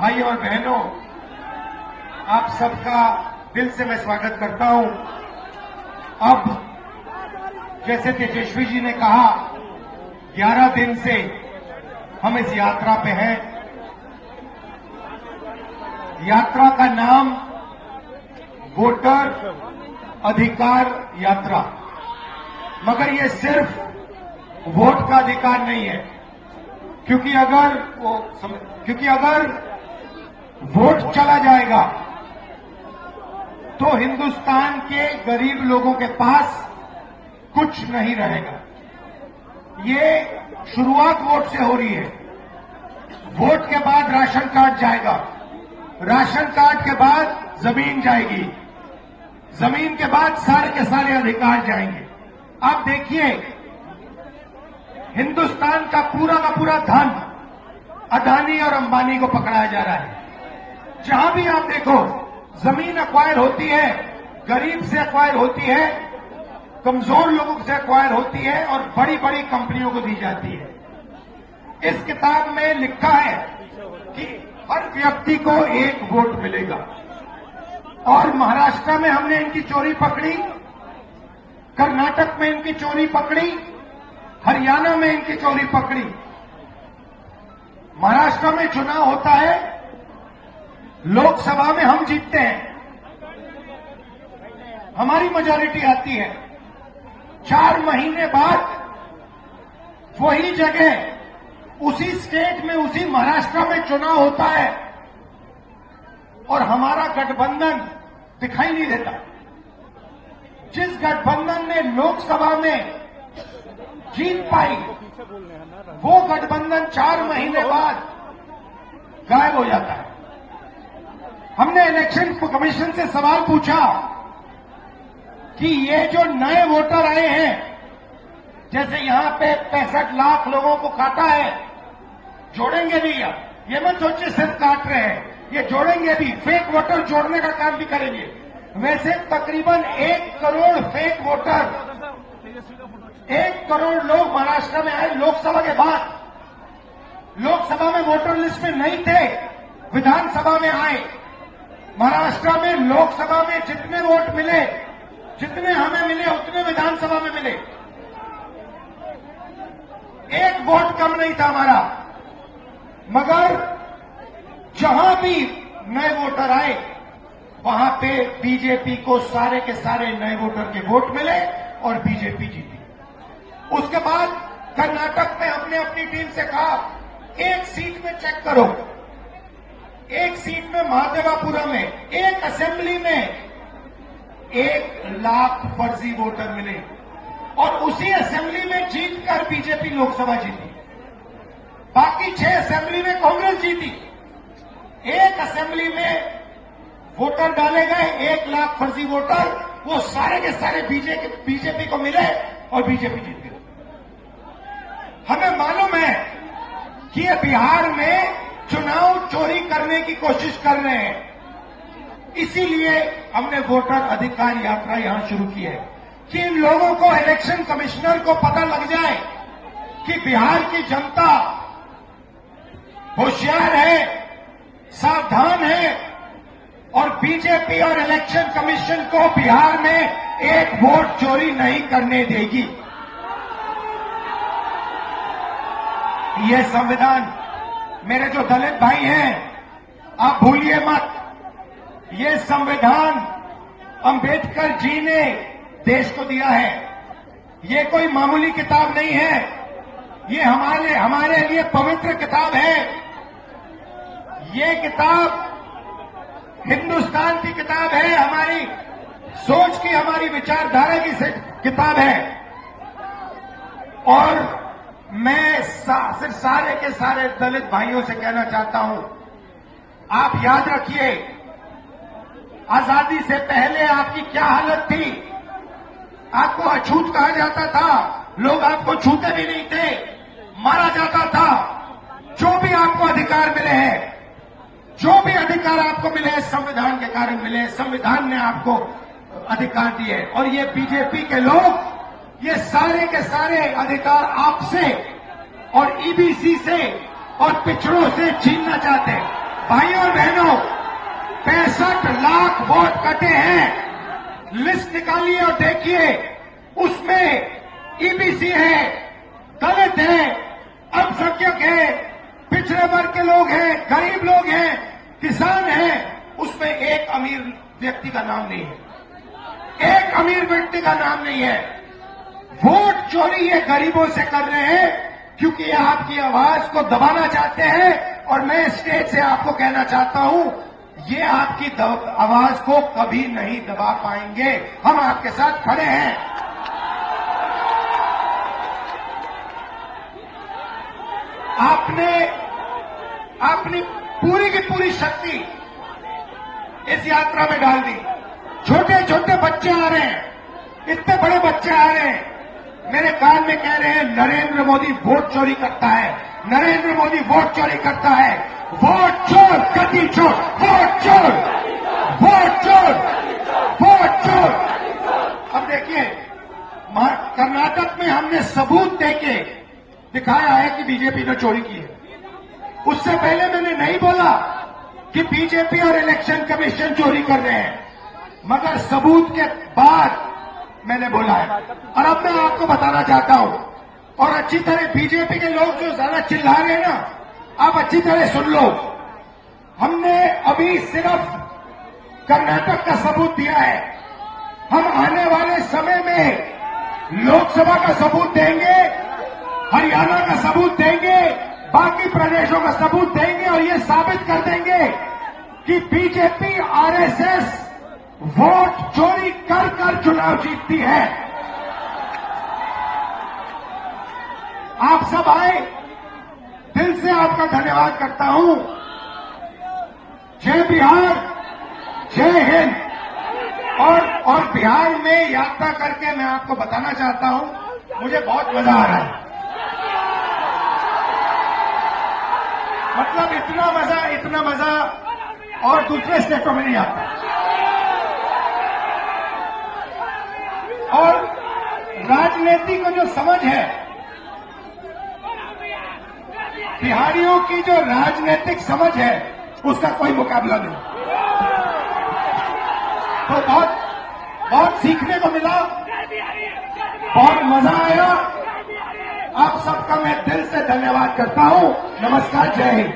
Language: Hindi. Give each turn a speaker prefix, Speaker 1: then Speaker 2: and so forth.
Speaker 1: भाइयों और बहनों, आप सबका दिल से मैं स्वागत करता हूं। अब जैसे तेजस्वी जी ने कहा, 11 दिन से हम इस यात्रा पे हैं। यात्रा का नाम वोटर अधिकार यात्रा, मगर ये सिर्फ वोट का अधिकार नहीं है, क्योंकि अगर वोट चला जाएगा तो हिंदुस्तान के गरीब लोगों के पास कुछ नहीं रहेगा। ये शुरुआत वोट से हो रही है। वोट के बाद राशन कार्ड जाएगा, राशन कार्ड के बाद जमीन जाएगी, जमीन के बाद सारे के सारे अधिकार जाएंगे। आप देखिए, हिंदुस्तान का पूरा धन अदानी और अंबानी को पकड़ाया जा रहा है। जहां भी आप देखो, जमीन एक्वायर होती है, गरीब से एक्वायर होती है, कमजोर लोगों से एक्वायर होती है और बड़ी बड़ी कंपनियों को दी जाती है। इस किताब में लिखा है कि हर व्यक्ति को एक वोट मिलेगा। और महाराष्ट्र में हमने इनकी चोरी पकड़ी, कर्नाटक में इनकी चोरी पकड़ी, हरियाणा में इनकी चोरी पकड़ी। महाराष्ट्र में चुनाव होता है, लोकसभा में हम जीतते हैं, हमारी मेजॉरिटी आती है। 4 महीने बाद वही जगह उसी स्टेट में, उसी महाराष्ट्र में चुनाव होता है और हमारा गठबंधन दिखाई नहीं देता। जिस गठबंधन ने लोकसभा में जीत पाई, वो गठबंधन 4 महीने बाद गायब हो जाता है। हमने इलेक्शन कमीशन से सवाल पूछा कि ये जो नए वोटर आए हैं, जैसे यहां पे 65 लाख लोगों को काटा है, जोड़ेंगे भी। अब ये मत सोचिए सिर्फ काट रहे हैं, ये जोड़ेंगे भी, फेक वोटर जोड़ने का काम भी करेंगे। वैसे तकरीबन 1 करोड़ फेक वोटर, 1 करोड़ लोग महाराष्ट्र में आए लोकसभा के बाद। लोकसभा में वोटर लिस्ट में नहीं थे, विधानसभा में आए। महाराष्ट्र में लोकसभा में जितने वोट मिले, जितने हमें मिले, उतने विधानसभा में मिले। 1 वोट कम नहीं था हमारा। मगर जहां भी नए वोटर आए, वहां पे बीजेपी को सारे के सारे नए वोटर के वोट मिले और बीजेपी जीती। उसके बाद कर्नाटक में हमने अपनी टीम से कहा, 1 सीट में चेक करो। 1 सीट में महादेवापुरम में, 1 असेंबली में 1 लाख फर्जी वोटर मिले और उसी असेंबली में जीतकर बीजेपी लोकसभा जीती। बाकी 6 असेंबली में कांग्रेस जीती। 1 असेंबली में वोटर डाले गए, 1 लाख फर्जी वोटर, वो सारे के सारे बीजेपी को मिले और बीजेपी जीत गई। हमें मालूम है कि ये बिहार में चुनाव चोरी करने की कोशिश कर रहे हैं। इसीलिए हमने वोटर अधिकार यात्रा यहां शुरू की है कि इन लोगों को, इलेक्शन कमिश्नर को पता लग जाए कि बिहार की जनता होशियार है, सावधान है और बीजेपी और इलेक्शन कमीशन को बिहार में 1 वोट चोरी नहीं करने देगी। ये संविधान, मेरे जो दलित भाई हैं, आप भूलिए मत, ये संविधान अंबेडकर जी ने देश को दिया है। ये कोई मामूली किताब नहीं है, ये हमारे लिए पवित्र किताब है। ये किताब हिंदुस्तान की किताब है, हमारी सोच की, हमारी विचारधारा की किताब है। और मैं सिर्फ सारे के सारे दलित भाइयों से कहना चाहता हूं, आप याद रखिए, आजादी से पहले आपकी क्या हालत थी। आपको अछूत कहा जाता था, लोग आपको छूते भी नहीं थे, मारा जाता था। जो भी आपको अधिकार मिले हैं, जो भी अधिकार आपको मिले हैं, संविधान के कारण मिले हैं। संविधान ने आपको अधिकार दिए और ये बीजेपी के लोग ये सारे के सारे अधिकार आपसे और ईबीसी से और पिछड़ों से छीनना चाहते हैं। भाइयों और बहनों, 65 लाख वोट कटे हैं। लिस्ट निकालिए और देखिए, उसमें ईबीसी है, दलित है, अल्पसंख्यक है, पिछड़े वर्ग के लोग हैं, गरीब लोग हैं, किसान हैं। उसमें एक अमीर व्यक्ति का नाम नहीं है, एक अमीर व्यक्ति का नाम नहीं है। वोट चोरी ये गरीबों से कर रहे हैं क्योंकि ये आपकी आवाज को दबाना चाहते हैं। और मैं स्टेज से आपको कहना चाहता हूं, ये आपकी आवाज को कभी नहीं दबा पाएंगे। हम आपके साथ खड़े हैं। आपने अपनी पूरी की पूरी शक्ति इस यात्रा में डाल दी। छोटे छोटे बच्चे आ रहे हैं, इतने बड़े बच्चे आ रहे हैं, मेरे कान में कह रहे हैं नरेंद्र मोदी वोट चोरी करता है, नरेंद्र मोदी वोट चोरी करता है। वोट चोर, गति चोर, वोट चोर, वोट चोर, वोट चोर। अब देखिए, कर्नाटक में हमने सबूत देके दिखाया है कि बीजेपी ने चोरी की है। उससे पहले मैंने नहीं बोला कि बीजेपी और इलेक्शन कमीशन चोरी कर रहे हैं, मगर सबूत के बाद मैंने बोला है। और अब मैं आपको बताना चाहता हूं, और अच्छी तरह बीजेपी के लोग जो ज्यादा चिल्ला रहे हैं ना, आप अच्छी तरह सुन लो। हमने अभी सिर्फ कर्नाटक का सबूत दिया है, हम आने वाले समय में लोकसभा का सबूत देंगे, हरियाणा का सबूत देंगे, बाकी प्रदेशों का सबूत देंगे और ये साबित कर देंगे कि बीजेपी आरएसएस वोट चोरी कर कर चुनाव जीतती है। आप सब आए, दिल से आपका धन्यवाद करता हूं। जय बिहार, जय हिंद। और बिहार में यात्रा करके मैं आपको बताना चाहता हूं, मुझे बहुत मजा आ रहा है। मतलब इतना मजा और दूसरे स्टेटों में नहीं आता। और राजनीति को जो समझ है, बिहारियों की जो राजनीतिक समझ है, उसका कोई मुकाबला नहीं। तो बहुत सीखने को मिला, बहुत मजा आया। आप सबका मैं दिल से धन्यवाद करता हूं। नमस्कार, जय हिंद।